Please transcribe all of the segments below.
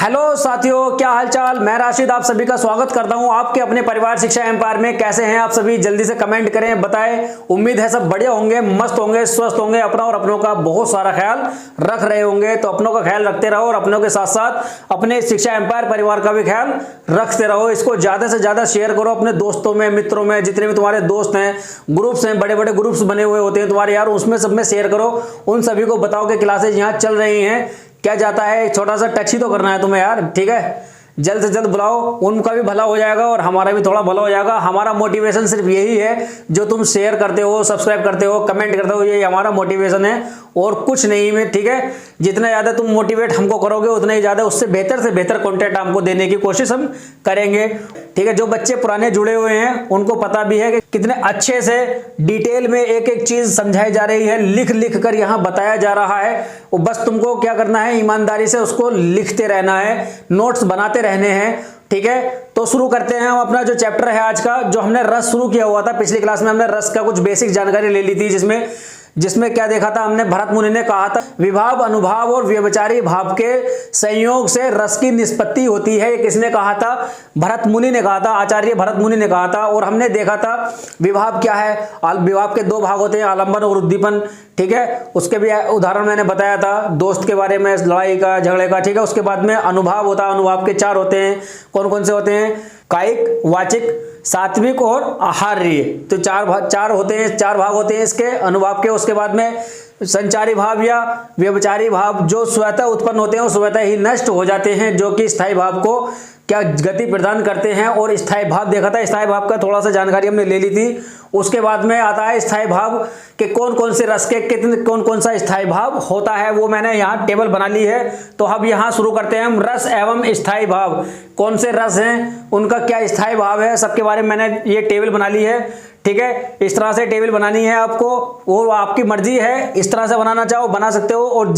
Hello साथियों, क्या हालचाल। मैं राशिद आप सभी का स्वागत करता हूं आपके अपने परिवार शिक्षा एम्पायर में। कैसे हैं आप सभी, जल्दी से कमेंट करें, बताएं। उम्मीद है सब बढ़िया होंगे, मस्त होंगे, स्वस्थ होंगे, अपना और अपनों का बहुत सारा ख्याल रख रहे होंगे। तो अपनों का ख्याल रखते रहो और अपनों के साथ साथ अपने शिक्षा एम्पायर परिवार का भी ख्याल रखते रहो। इसको ज्यादा से ज्यादा शेयर करो अपने दोस्तों में, मित्रों में, जितने भी तुम्हारे दोस्त हैं, ग्रुप्स हैं, बड़े बड़े ग्रुप्स बने हुए होते हैं तुम्हारे यार, उसमें सब में शेयर करो। उन सभी को बताओ कि क्लासेज यहाँ चल रही हैं। क्या जाता है, छोटा सा टच ही तो करना है तुम्हें यार, ठीक है। जल्द से जल्द बुलाओ, उनका भी भला हो जाएगा और हमारा भी थोड़ा भला हो जाएगा। हमारा मोटिवेशन सिर्फ यही है, जो तुम शेयर करते हो, सब्सक्राइब करते हो, कमेंट करते हो, ये हमारा मोटिवेशन है और कुछ नहीं में, ठीक है। जितना ज़्यादा तुम मोटिवेट हमको करोगे उतना ही ज़्यादा उससे बेहतर कंटेंट हमको देने की कोशिश हम करेंगे, ठीक है। जो बच्चे पुराने जुड़े हुए हैं उनको पता भी है कि कितने अच्छे से डिटेल में एक एक चीज़ समझाई जा रही है, लिख लिख कर यहाँ बताया जा रहा है। वो बस तुमको क्या करना है, ईमानदारी से उसको लिखते रहना है, नोट्स बनाते रहने हैं, ठीक है। तो शुरू करते हैं हम अपना जो चैप्टर है आज का। जो हमने रस शुरू किया हुआ था पिछली क्लास में, हमने रस का कुछ बेसिक जानकारी ले ली थी, जिसमें क्या देखा था हमने, भरत मुनि ने कहा था विभाव, अनुभाव और व्यभिचारी भाव के संयोग से रस की निष्पत्ति होती है। ये किसने कहा था? भरत मुनि ने कहा था, आचार्य भरत मुनि ने कहा था। और हमने देखा था विभाव क्या है, विभाव के दो भाग होते हैं, आलंबन और उद्दीपन, ठीक है। उसके भी उदाहरण मैंने बताया था, दोस्त के बारे में, लड़ाई का, झगड़े का, ठीक है। उसके बाद में अनुभाव होता है, अनुभाव के चार होते हैं। कौन कौन से होते हैं? कायिक, वाचिक, सात्विक और आहार्य। तो चार होते हैं, चार भाग होते हैं इसके अनुभाव के। उसके बाद में संचारी भाव या व्यभिचारी भाव जो स्वतः उत्पन्न होते हैं वो स्वतः ही नष्ट हो जाते हैं, जो कि स्थायी भाव को क्या गति प्रदान करते हैं। और स्थायी भाव देखा था, स्थायी भाव का थोड़ा सा जानकारी हमने ले ली थी। उसके बाद में आता है स्थायी भाव के कौन कौन से रस के कितने कौन कौन सा स्थायी भाव होता है, वो मैंने यहाँ टेबल बना ली है। तो अब यहाँ शुरू करते हैं हम, रस एवं स्थायी भाव। कौन से रस हैं, उनका क्या स्थायी भाव है, सबके बारे में मैंने ये टेबल बना ली है, ठीक है। इस तरह से टेबल बनानी है आपको, वो आपकी मर्जी है, इस तरह से बनाना चाहो बना सकते हो, और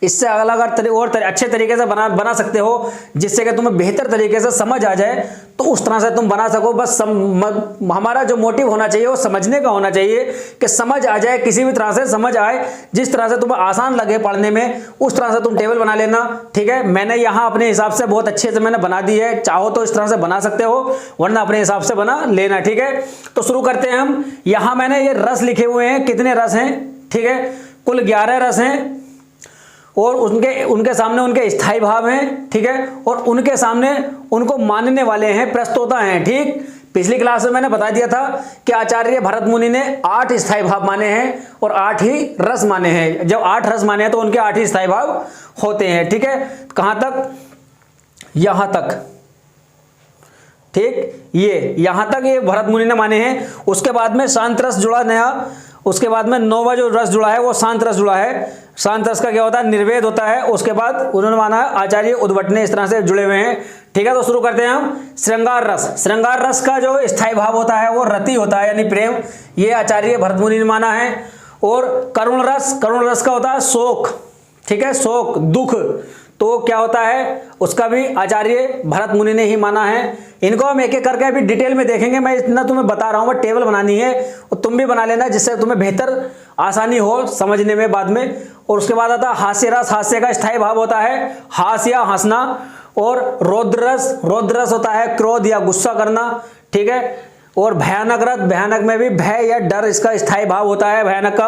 इससे अलग और अच्छे तरीके से बना सकते हो, जिससे कि तुम्हें बेहतर तरीके से समझ आ जाए, तो उस तरह से तुम बना सको। बस हमारा जो मोटिव होना चाहिए वो समझने का होना चाहिए, कि समझ आ जाए, किसी भी तरह से समझ आए, जिस तरह से तुम्हें आसान लगे पढ़ने में, उस तरह से तुम टेबल बना लेना, ठीक है। मैंने यहाँ अपने हिसाब से बहुत अच्छे से मैंने बना दी है, चाहो तो इस तरह से बना सकते हो, वरना अपने हिसाब से बना लेना, ठीक है। तो शुरू करते हैं हम। यहां मैंने ये रस लिखे हुए हैं, कितने रस हैं, ठीक है। कुल 11 रस हैं और उनके सामने उनके स्थायी भाव हैं, ठीक है। और उनके सामने उनको मानने वाले हैं, प्रस्तोता हैं, ठीक। पिछली क्लास में मैंने बता दिया था कि आचार्य भरत मुनि ने 8 स्थायी भाव माने हैं और 8 ही रस माने हैं। जब 8 रस माने हैं तो उनके 8 ही स्थायी भाव होते हैं, ठीक है। कहां तक? यहां तक, ठीक। ये यहां तक ये भरत मुनि ने माने हैं। उसके बाद में शांत रस जुड़ा नया, उसके बाद में 9वां जो रस जुड़ा है वो शांत रस जुड़ा है। शांत रस का क्या होता है? निर्वेद होता है। उसके बाद उन्होंने माना है आचार्य उद्भट ने, इस तरह से जुड़े हुए हैं, ठीक है। तो शुरू करते हैं हम। श्रृंगार रस, श्रृंगार रस का जो स्थायी भाव होता है वो रति होता है, यानी प्रेम, ये आचार्य भरत मुनि ने माना है। और करुण रस, करुण रस का होता है शोक, ठीक है, शोक, दुख, तो क्या होता है उसका भी आचार्य भरत मुनि ने ही माना है। इनको हम एक एक करके अभी डिटेल में देखेंगे, मैं इतना तुम्हें बता रहा हूं, मैं टेबल बनानी है और तुम भी बना लेना, जिससे तुम्हें बेहतर आसानी हो समझने में बाद में। और उसके बाद आता है हास्य रस, हास्य का स्थायी भाव होता है हास्य या हंसना। और रौद्र रस, रौद्र रस होता है क्रोध या गुस्सा करना, ठीक है। और भयानक रस, भयानक में भी भय या डर इसका स्थायी भाव होता है, भयानक का।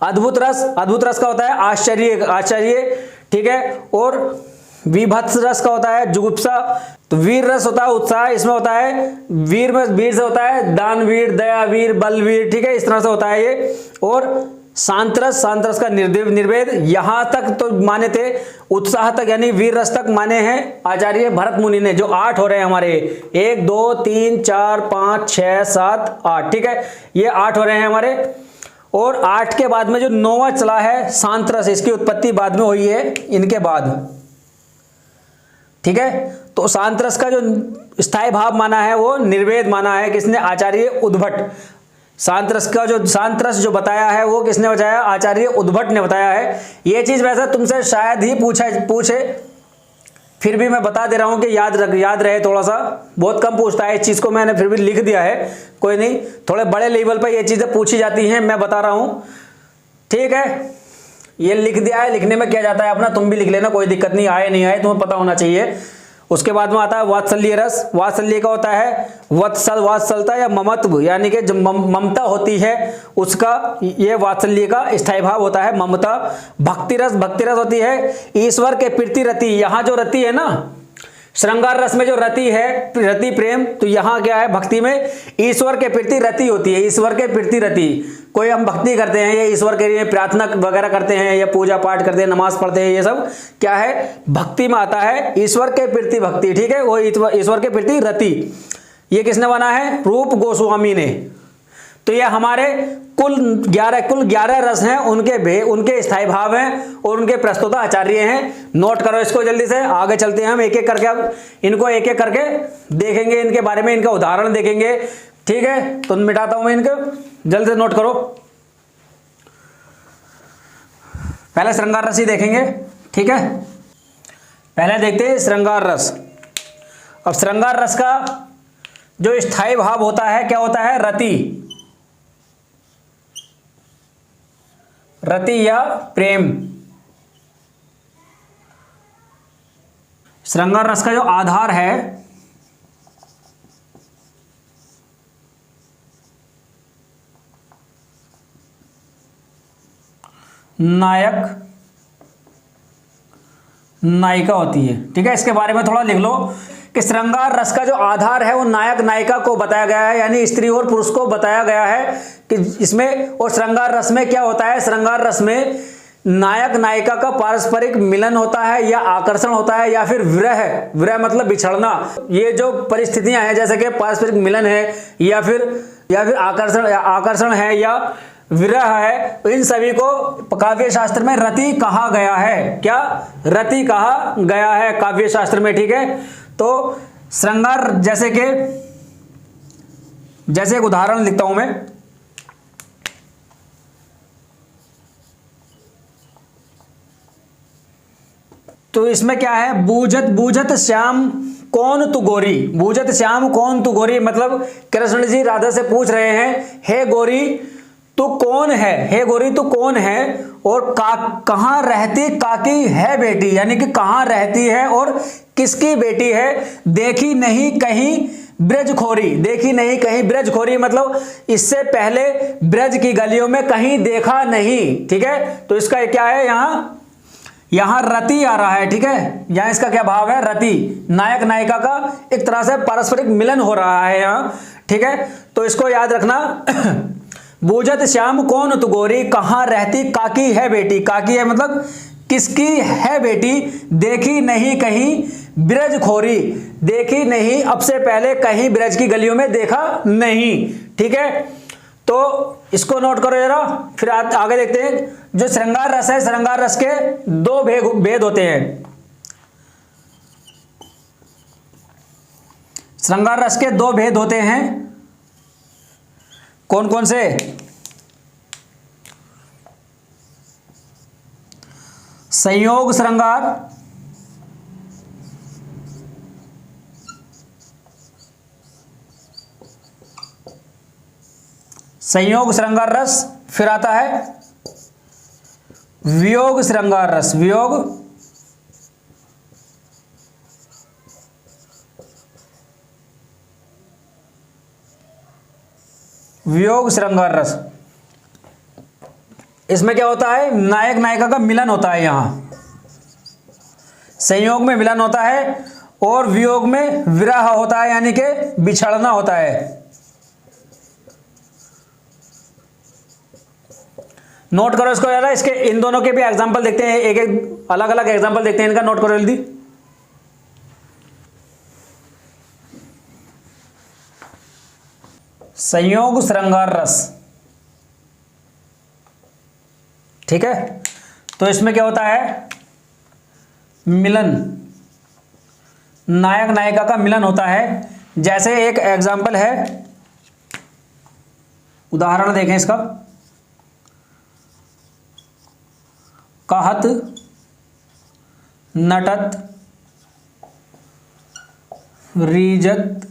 अद्भुत रस, अद्भुत रस का होता है आश्चर्य, आश्चर्य, ठीक है। और विभत्स रस का होता है जुगुप्सा। तो वीर रस होता है उत्साह, इसमें होता है वीर में, वीर से होता है दानवीर, दयावीर, बलवीर, ठीक है, इस तरह से होता है ये। और शांत रस, शांत रस का निर्वेद, यहां तक तो माने थे, उत्साह तक यानी वीर रस तक माने हैं आचार्य भरत मुनि ने। जो 8 हो रहे हैं हमारे, 1 2 3 4 5 6 7 8, ठीक है, ये 8 हो रहे हैं हमारे। और 8 के बाद में जो 9वां चला है शांत रस, इसकी उत्पत्ति बाद में हुई है इनके बाद, ठीक है। तो शांत रस का जो स्थायी भाव माना है वो निर्वेद माना है, किसने? आचार्य उद्भट। शांत रस का जो शांत रस जो बताया है वो किसने बताया? आचार्य उद्भट ने बताया है। ये चीज वैसे तुमसे शायद ही पूछे, फिर भी मैं बता दे रहा हूं कि याद रहे थोड़ा सा, बहुत कम पूछता है इस चीज को, मैंने फिर भी लिख दिया है, कोई नहीं। थोड़े बड़े लेवल पर ये चीजें पूछी जाती हैं, मैं बता रहा हूं, ठीक है। ये लिख दिया है, लिखने में क्या जाता है अपना, तुम भी लिख लेना, कोई दिक्कत नहीं, आए नहीं आए तुम्हें पता होना चाहिए। उसके बाद में आता है वात्सल्य रस। वात्सल्य का होता है वात्सलता या ममत्व, यानी कि जो ममता होती है उसका, ये वात्सल्य का स्थायी भाव होता है ममता। भक्ति रस, भक्ति रस होती है ईश्वर के प्रति रति। यहाँ जो रति है ना, श्रृंगार रस में जो रति है, रति प्रेम, तो यहाँ क्या है, भक्ति में ईश्वर के प्रति रति होती है, ईश्वर के प्रति रति। कोई हम भक्ति करते हैं या ईश्वर के लिए प्रार्थना वगैरह करते हैं या पूजा पाठ करते हैं, नमाज पढ़ते हैं, ये सब क्या है, भक्ति में आता है, ईश्वर के प्रति भक्ति, ठीक है, वो ईश्वर के प्रति रति। ये किसने बना है, रूप गोस्वामी ने। तो ये हमारे कुल 11 रस हैं, उनके स्थायी भाव हैं और उनके प्रस्तुता आचार्य हैं। नोट करो इसको जल्दी से, आगे चलते हैं हम एक एक करके, अब इनको एक एक करके देखेंगे, इनके बारे में इनका उदाहरण देखेंगे, ठीक है। तो मिटाता हूं मैं इनको, जल्दी से नोट करो। पहले श्रृंगार रस ही देखेंगे, ठीक है। पहले देखते हैं श्रृंगार रस। अब श्रृंगार रस का जो स्थायी भाव होता है क्या होता है, रति, रति या प्रेम। श्रृंगार रस का जो आधार है नायक नायिका होती है, ठीक है। इसके बारे में थोड़ा लिख लो कि श्रृंगार रस का जो आधार है वो नायक नायिका को बताया गया है, यानी स्त्री और पुरुष को बताया गया है कि इसमें। और श्रृंगार रस में क्या होता है, श्रृंगार रस में नायक नायिका का पारस्परिक मिलन होता है या आकर्षण होता है या फिर विरह, विरह मतलब बिछड़ना। ये जो परिस्थितियां हैं जैसे कि पारस्परिक मिलन है या फिर आकर्षण है या विरह है, इन सभी को काव्य शास्त्र में रति कहा गया है। क्या, रति कहा गया है काव्य शास्त्र में, ठीक है। तो श्रृंगार जैसे एक उदाहरण लिखता हूं मैं। तो इसमें क्या है, बूझत श्याम कौन तू गोरी। बूझत श्याम कौन तू गोरी मतलब कृष्ण जी राधा से पूछ रहे हैं, हे गोरी तू कौन है, हे गोरी तू कौन है, और कहां रहती काकी है बेटी, यानी कि कहां रहती है और किसकी बेटी है। देखी नहीं कहीं ब्रजखोरी, देखी नहीं कहीं ब्रजखोरी मतलब इससे पहले ब्रज की गलियों में कहीं देखा नहीं, ठीक है। तो इसका क्या है, यहां रति आ रहा है, ठीक है। यहां इसका क्या भाव है, रति, नायक नायिका का एक तरह से पारस्परिक मिलन हो रहा है यहां, ठीक है। तो इसको याद रखना। बूझत श्याम कौन तू गोरी, कहां रहती काकी है बेटी, काकी है मतलब किसकी है बेटी। देखी नहीं कहीं ब्रज खोरी, देखी नहीं अब से पहले कहीं ब्रज की गलियों में देखा नहीं, ठीक है। तो इसको नोट करो जरा, फिर आगे देखते हैं। जो श्रृंगार रस है, श्रृंगार रस के दो भेद होते हैं। श्रृंगार रस के दो भेद होते हैं, कौन कौन से, संयोग श्रृंगार, संयोग श्रृंगार रस, फिर आता है वियोग श्रृंगार रस, वियोग श्रृंगार रस। इसमें क्या होता है, नायक नायिका का मिलन होता है, यहां संयोग में मिलन होता है और वियोग में विरह होता है, यानी कि बिछड़ना होता है। नोट करो इसको जरा, इसके इन दोनों के भी एग्जांपल देखते हैं, एक एक अलग अलग एग्जांपल देखते हैं इनका, नोट करो जल्दी। संयोग श्रृंगार रस, ठीक है। तो इसमें क्या होता है, मिलन, नायक नायिका का मिलन होता है। जैसे एक एग्जांपल है, उदाहरण देखें इसका, कहत नटत रीजत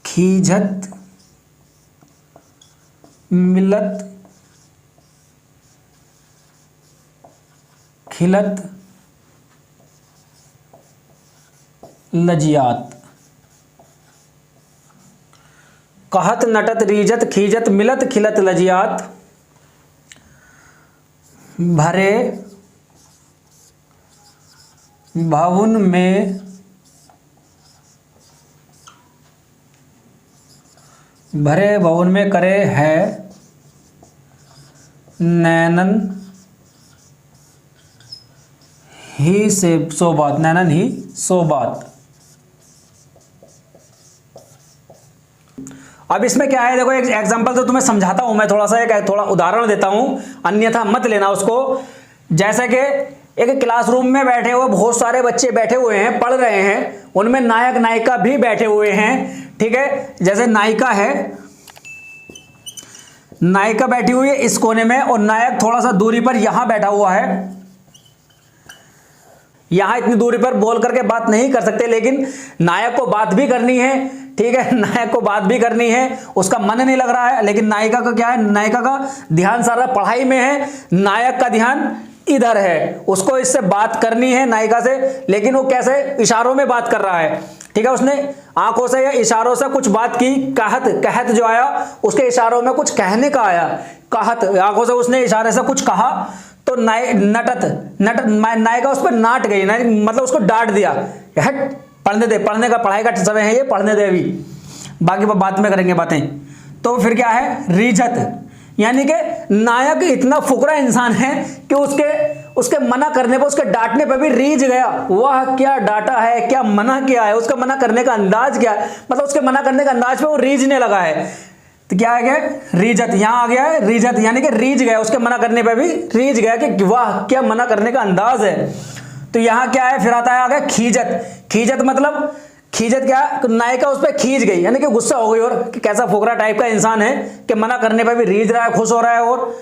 खीझत मिलत खिलत लजियात। कहत नटत रीजत खीजत मिलत खिलत लजियात। भरे भवन में करे है नैनन ही से सो बात। नैनन ही सो बात। अब इसमें क्या है, देखो एक एग्जांपल तो तुम्हें समझाता हूं मैं, थोड़ा उदाहरण देता हूं, अन्यथा मत लेना उसको। जैसे कि एक क्लासरूम में बैठे हुए बहुत सारे बच्चे बैठे हुए हैं, पढ़ रहे हैं, उनमें नायक नायिका भी बैठे हुए हैं। ठीक है, जैसे नायिका है, नायिका बैठी हुई है इस कोने में और नायक थोड़ा सा दूरी पर यहां बैठा हुआ है। यहां इतनी दूरी पर बोल करके बात नहीं कर सकते, लेकिन नायक को बात भी करनी है। ठीक है, नायक को बात भी करनी है, उसका मन नहीं लग रहा है, लेकिन नायिका का क्या है, नायिका का ध्यान सारा पढ़ाई में है, नायक का ध्यान इधर है, उसको इससे बात करनी है नायिका से, लेकिन वो कैसे, इशारों में बात कर रहा है। ठीक है, उसने आंखों से या इशारों से कुछ बात की। कहत जो आया उसके इशारों में कुछ कहने का आया, कहत, आंखों से उसने इशारे से कुछ कहा, तो नटत नायिका उस पर नाट गई, मतलब उसको डांट दिया, हट पढ़ने दे, पढ़ाई का समय है ये, पढ़ने दे, अभी बाकी बात में करेंगे बातें। तो फिर क्या है, रीझत, यानी कि नायक इतना फुकरा इंसान है कि उसके मना करने पर, उसके डांटने पर भी रीझ गया। वह क्या डांटा है, क्या मना किया है, उसका मना करने का अंदाज क्या है, मतलब उसके मना करने का अंदाज पे वो रीझने लगा है। तो क्या आ गया, रीझत, यहां आ गया है रीझत, यानी कि रीझ गया, उसके मना करने पर भी रीझ गया कि वाह क्या मना करने का अंदाज है। तो यहां क्या है, फिर आता है, आ गया खीजत। खीजत मतलब, खीजत क्या, नायिका उस पर खींच गई, यानी कि गुस्सा हो गई, और कि कैसा फोकरा टाइप का इंसान है कि मना करने पर भी रीझ रहा है, खुश हो रहा है। और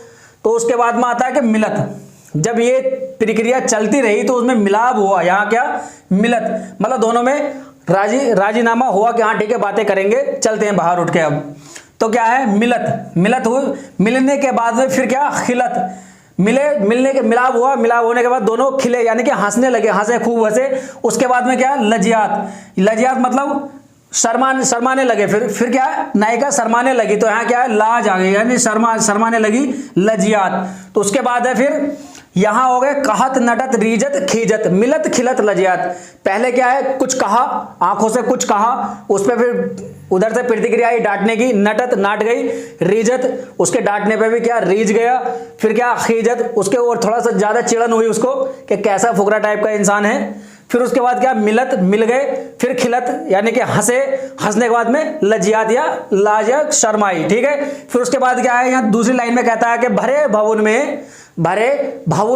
तो उसके बाद में आता है कि मिलत। जब ये प्रक्रिया चलती रही तो उसमें मिलाप हुआ, यहाँ क्या, मिलत, मतलब दोनों में राजीनामा हुआ कि हाँ ठीक है बातें करेंगे, चलते हैं बाहर उठ के। अब तो क्या है, मिलत हुई, मिलने के बाद में फिर क्या, खिलत, मिलने के मिलाप हुआ, मिलाप होने के बाद दोनों खिले, यानी कि हंसने लगे, हंसे, खूब हंसे। उसके बाद में क्या, लजियात मतलब शर्माने लगे। फिर क्या है, नायिका शर्माने लगी, तो यहाँ क्या है, लाज आ गई, यानी शर्माने लगी, लजियात। तो उसके बाद है फिर यहां हो गए कहत नटत रीजत खीजत मिलत खिलत लजियात। पहले क्या है, कुछ कहा, आंखों से कुछ कहा, उस पर फिर उधर से प्रतिक्रिया आई डांटने की, नटत नाट गई, रीजत उसके डांटने पे भी क्या, रीझ गया। फिर क्या, खीजत उसके और थोड़ा सा ज्यादा चिड़न हुई उसको कि कैसा फुकरा टाइप का इंसान है। फिर उसके बाद क्या, मिलत मिल गए, फिर खिलत यानी कि हंसे, हंसने के बाद में लजियात या लाज या शर्माई। ठीक है, फिर उसके बाद क्या है, यहाँ दूसरी लाइन में कहता है कि भरे भवन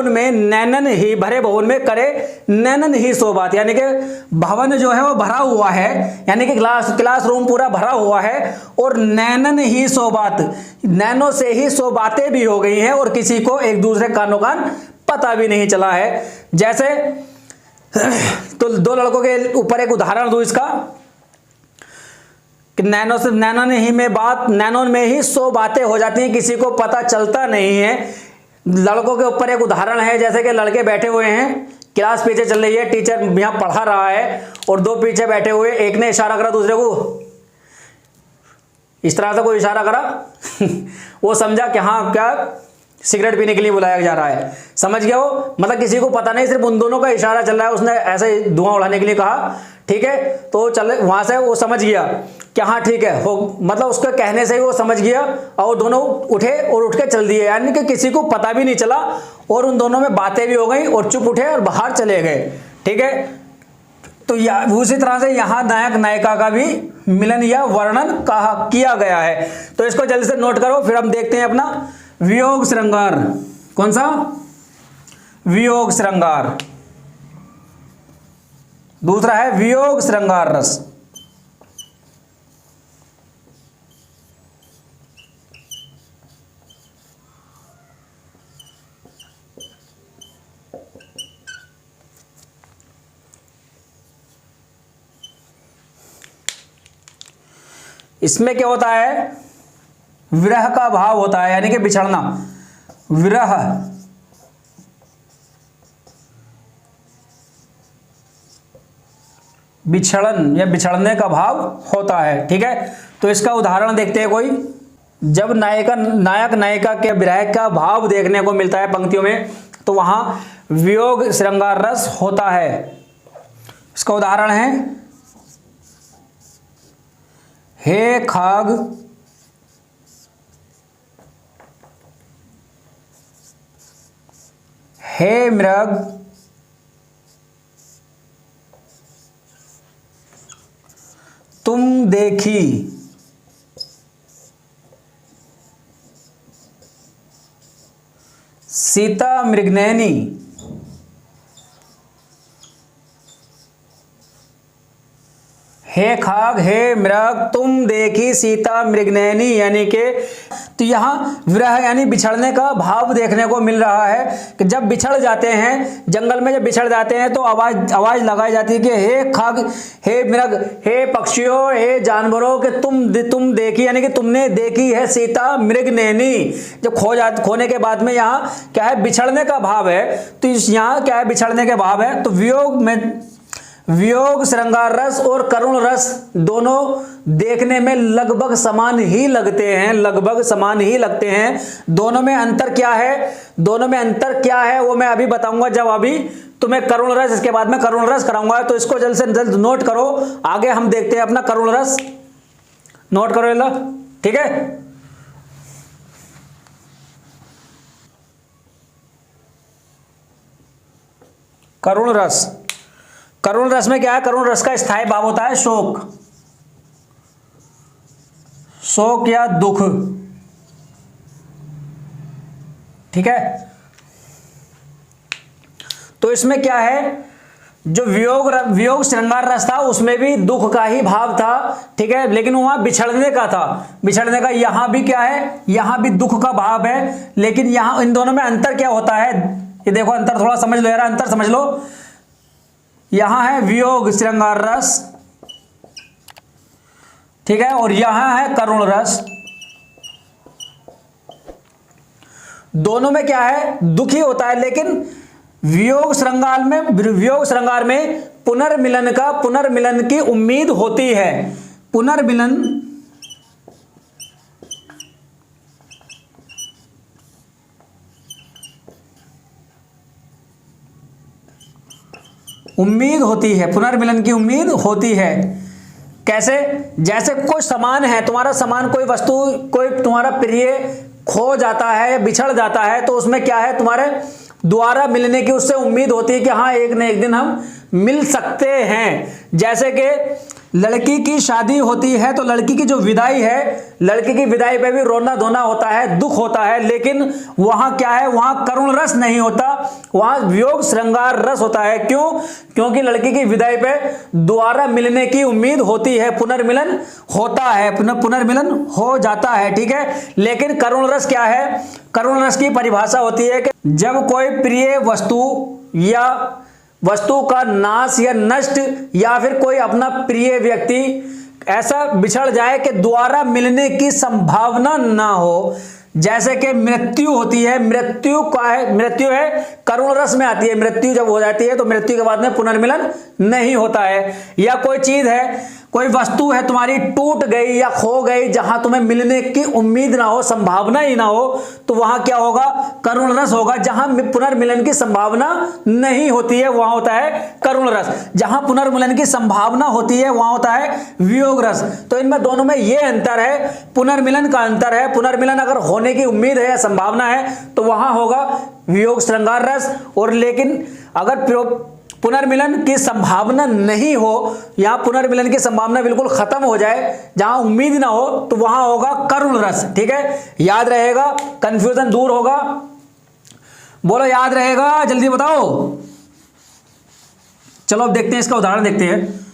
में नैनन ही, भरे भवन में करे नैनन ही सो बात, यानी कि भवन जो है वो भरा हुआ है, यानी कि क्लासरूम पूरा भरा हुआ है, और नैनन ही सो बात, नैनों से ही सो बातें भी हो गई हैं, और किसी को एक दूसरे कानो कान पता भी नहीं चला है। जैसे तो दो लड़कों के ऊपर एक उदाहरण दूं इसका, कि नैनों में ही सो बातें हो जाती हैं, किसी को पता चलता नहीं है। लड़कों के ऊपर एक उदाहरण है, जैसे कि लड़के बैठे हुए हैं, क्लास पीछे चल रही है, टीचर यहां पढ़ा रहा है, और दो पीछे बैठे हुए, एक ने इशारा करा दूसरे को, इस तरह से कोई इशारा करा वो समझा कि हाँ क्या सिगरेट पीने के लिए बुलाया जा रहा है, समझ गया वो, मतलब किसी को पता नहीं, सिर्फ उन दोनों का इशारा चल रहा है, उसने ऐसे धुआं उड़ाने के लिए कहा। ठीक है, तो चल वहां से वो समझ गया कि हाँ ठीक है हो, मतलब उसके कहने से ही वो समझ गया, और दोनों उठे और उठ के चल दिए, यानी कि किसी को पता भी नहीं चला, और उन दोनों में बातें भी हो गई, और चुप उठे और बाहर चले गए। ठीक है, तो उसी तरह से यहाँ नायक नायिका का भी मिलन या वर्णन किया गया है। तो इसको जल्दी से नोट करो, फिर हम देखते हैं अपना वियोग श्रृंगार। कौन सा, वियोग श्रृंगार। दूसरा है वियोग श्रृंगार रस। इसमें क्या होता है, विरह का भाव होता है, यानी कि बिछड़ना, विरह बिछड़न या बिछड़ने का भाव होता है। ठीक है, तो इसका उदाहरण देखते हैं कोई। जब नायक नायिका के विरह का भाव देखने को मिलता है पंक्तियों में, तो वहां वियोग श्रृंगार रस होता है। इसका उदाहरण है, हे खाग हे मृग तुम देखी सीता मृगनयनी। हे खाग हे मृग तुम देखी सीता मृगनयनी, यानी कि तो यहाँ विरह यानी बिछड़ने का भाव देखने को मिल रहा है कि जब बिछड़ जाते हैं, जंगल में जब बिछड़ जाते हैं तो आवाज लगाई जाती है कि हे खाग हे मृग, हे पक्षियों, हे जानवरों के तुम देखी, यानी कि तुमने देखी है सीता मृगनयनी। जब खोने के बाद में यहाँ क्या है, बिछड़ने का भाव है। तो यहाँ क्या है, बिछड़ने के भाव है। तो वियोग श्रृंगार रस और करुण रस दोनों देखने में लगभग समान ही लगते हैं, लगभग समान ही लगते हैं। दोनों में अंतर क्या है, दोनों में अंतर क्या है वो मैं अभी बताऊंगा जब अभी तुम्हें करुण रस, इसके बाद में करुण रस कराऊंगा। तो इसको जल्द से जल्द नोट करो, आगे हम देखते हैं अपना करुण रस। नोट करो ये लो, ठीक है। करुण रस, करुण रस में क्या है, करुण रस का स्थायी भाव होता है शोक, शोक या दुख। ठीक है, तो इसमें क्या है, जो वियोग श्रृंगार रस था उसमें भी दुख का ही भाव था। ठीक है, लेकिन वहां बिछड़ने का था, बिछड़ने का। यहां भी क्या है, यहां भी दुख का भाव है, लेकिन यहां इन दोनों में अंतर क्या होता है, ये देखो अंतर थोड़ा समझ लो यार, अंतर समझ लो। यहां है वियोग श्रृंगार रस, ठीक है, और यहां है करुण रस। दोनों में क्या है, दुखी होता है, लेकिन वियोग श्रृंगार में पुनर्मिलन की उम्मीद होती है। पुनर्मिलन उम्मीद होती है, पुनर्मिलन की उम्मीद होती है। कैसे, जैसे कोई सामान है, तुम्हारा सामान, कोई वस्तु, कोई तुम्हारा प्रिय खो जाता है या बिछड़ जाता है, तो उसमें क्या है, तुम्हारे दोबारा मिलने की उससे उम्मीद होती है कि हाँ एक न एक दिन हम मिल सकते हैं। जैसे कि लड़की की शादी होती है तो लड़की की जो विदाई है, लड़की की विदाई पे भी रोना धोना होता है, दुख होता है, लेकिन वहां क्या है, वहां करुण रस नहीं होता, वहां वियोग श्रृंगार रस होता है। क्यों? क्योंकि लड़की की विदाई पे दोबारा मिलने की उम्मीद होती है, पुनर्मिलन होता है, पुनर्मिलन हो जाता है। ठीक है, लेकिन करुण रस क्या है, करुण रस की परिभाषा होती है कि जब कोई प्रिय वस्तु का नाश या नष्ट, या फिर कोई अपना प्रिय व्यक्ति ऐसा बिछड़ जाए कि दोबारा मिलने की संभावना ना हो। जैसे कि मृत्यु होती है, मृत्यु है करुण रस में आती है। मृत्यु जब हो जाती है तो मृत्यु के बाद में पुनर्मिलन नहीं होता है। या कोई चीज है, कोई वस्तु है तुम्हारी टूट गई या खो गई, जहां तुम्हें मिलने की उम्मीद ना हो, संभावना ही ना हो, तो वहां क्या होगा, करुण रस होगा। जहां पुनर्मिलन की संभावना नहीं होती है वहां होता है करुण रस, जहां पुनर्मिलन की संभावना होती है वहां होता है वियोग रस। तो इनमें दोनों में यह अंतर है, पुनर्मिलन का अंतर है। पुनर्मिलन अगर होने की उम्मीद है या संभावना है तो वहां होगा वियोग श्रृंगार रस, और लेकिन अगर पुनर्मिलन की संभावना नहीं हो, यहां पुनर्मिलन की संभावना बिल्कुल खत्म हो जाए, जहां उम्मीद ना हो, तो वहां होगा करुण रस। ठीक है, याद रहेगा, कंफ्यूजन दूर होगा। बोलो याद रहेगा, जल्दी बताओ। चलो अब देखते हैं, इसका उदाहरण देखते हैं।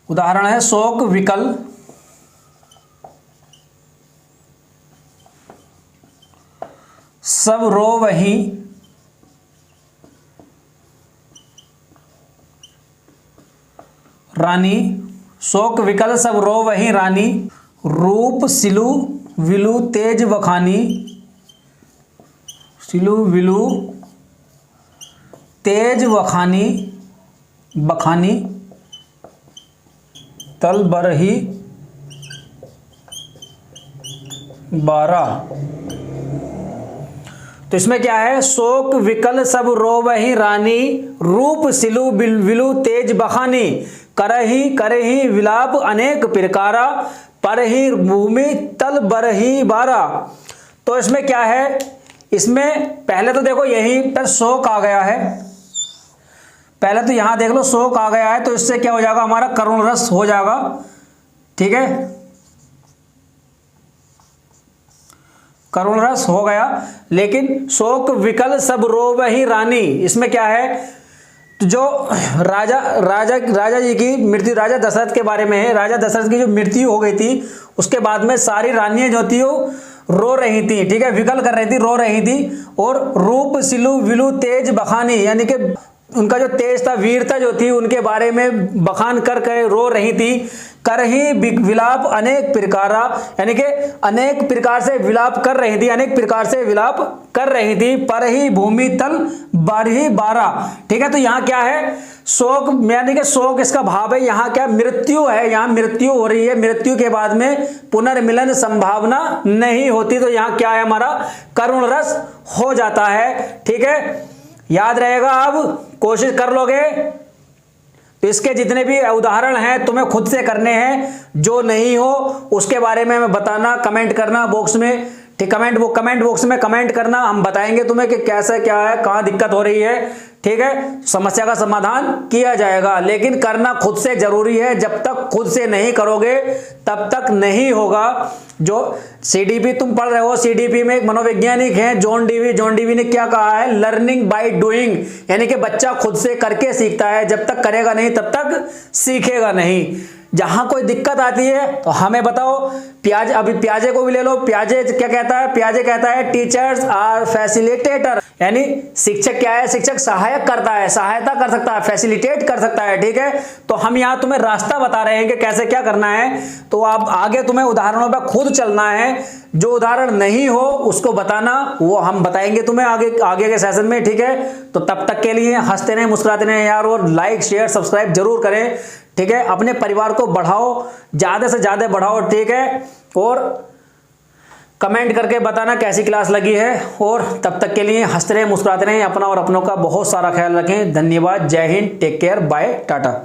उदाहरण है शोक विकल सब रो वहीं रानी, शोक विकल सब रो वहीं रानी, रूप सिलु विलु तेज वखानी, सिलु विलु तेज वखानी, बखानी तल बरही बारा। तो इसमें क्या है, शोक विकल सब रोवहि रानी, रूप सिलु बिलविलु तेज बखानी, करही करही विलाप अनेक प्रकारा, परही भूमि तल बरही बारा। तो इसमें क्या है, इसमें पहले तो देखो यहीं पर शोक आ गया है, पहले तो यहां देख लो शोक आ गया है, तो इससे क्या हो जाएगा, हमारा करुण रस हो जाएगा। ठीक है, करुण रस हो गया। लेकिन शोक विकल सब रोवहि रानी, इसमें क्या है, तो जो राजा जी की मृत्यु, राजा दशरथ के बारे में है, राजा दशरथ की जो मृत्यु हो गई थी उसके बाद में सारी रानियां जो थी वो रो रही थी। ठीक है, विकल कर रही थी, रो रही थी। और रूप सिलु विलु तेज बखानी, यानी कि उनका जो तेज था, वीरता जो थी, उनके बारे में बखान कर रो रही थी। करही विलाप अनेक प्रकारा, यानी कि अनेक प्रकार से विलाप कर रही थी, अनेक प्रकार से विलाप कर रही थी। परही भूमि तल बरही बारा। ठीक है, तो यहाँ क्या है, शोक, यानी कि शोक इसका भाव है, यहाँ क्या मृत्यु है, यहाँ मृत्यु हो रही है, मृत्यु के बाद में पुनर्मिलन संभावना नहीं होती, तो यहाँ क्या है, हमारा करुण रस हो जाता है। ठीक है, याद रहेगा, अब कोशिश कर लोगे तो इसके जितने भी उदाहरण हैं तुम्हें खुद से करने हैं, जो नहीं हो उसके बारे में हमें बताना, कमेंट करना बॉक्स में। ठीक, कमेंट बॉक्स में कमेंट करना, हम बताएंगे तुम्हें कि कैसा क्या है, कहाँ दिक्कत हो रही है। ठीक है, समस्या का समाधान किया जाएगा, लेकिन करना खुद से जरूरी है। जब तक खुद से नहीं करोगे तब तक नहीं होगा। जो सीडीपी तुम पढ़ रहे हो, सीडीपी में एक मनोवैज्ञानिक हैं जॉन डीवी ने क्या कहा है, लर्निंग बाय डूइंग, यानी कि बच्चा खुद से करके सीखता है, जब तक करेगा नहीं तब तक सीखेगा नहीं। जहां कोई दिक्कत आती है तो हमें बताओ। प्याजे, अभी प्याजे को भी ले लो, प्याजे क्या कहता है, प्याजे कहता है टीचर्स आर फैसिलिटेटर, यानी शिक्षक क्या है, शिक्षक सहायक करता है, सहायता कर सकता है, फैसिलिटेट कर सकता है। ठीक है, तो हम यहाँ तुम्हें रास्ता बता रहे हैं कि कैसे क्या करना है, तो आप आगे तुम्हें उदाहरणों पर खुद चलना है। जो उदाहरण नहीं हो उसको बताना, वो हम बताएंगे तुम्हें आगे के सेशन में। ठीक है, तो तब तक के लिए हंसते रहें, मुस्कुराते रहें यार, और लाइक शेयर सब्सक्राइब जरूर करें। ठीक है, अपने परिवार को बढ़ाओ, ज्यादा से ज्यादा बढ़ाओ। ठीक है, और कमेंट करके बताना कैसी क्लास लगी है, और तब तक के लिए हंसते रहें, मुस्कुराते रहें, अपना और अपनों का बहुत सारा ख्याल रखें। धन्यवाद, जय Hind, take care, bye, Tata.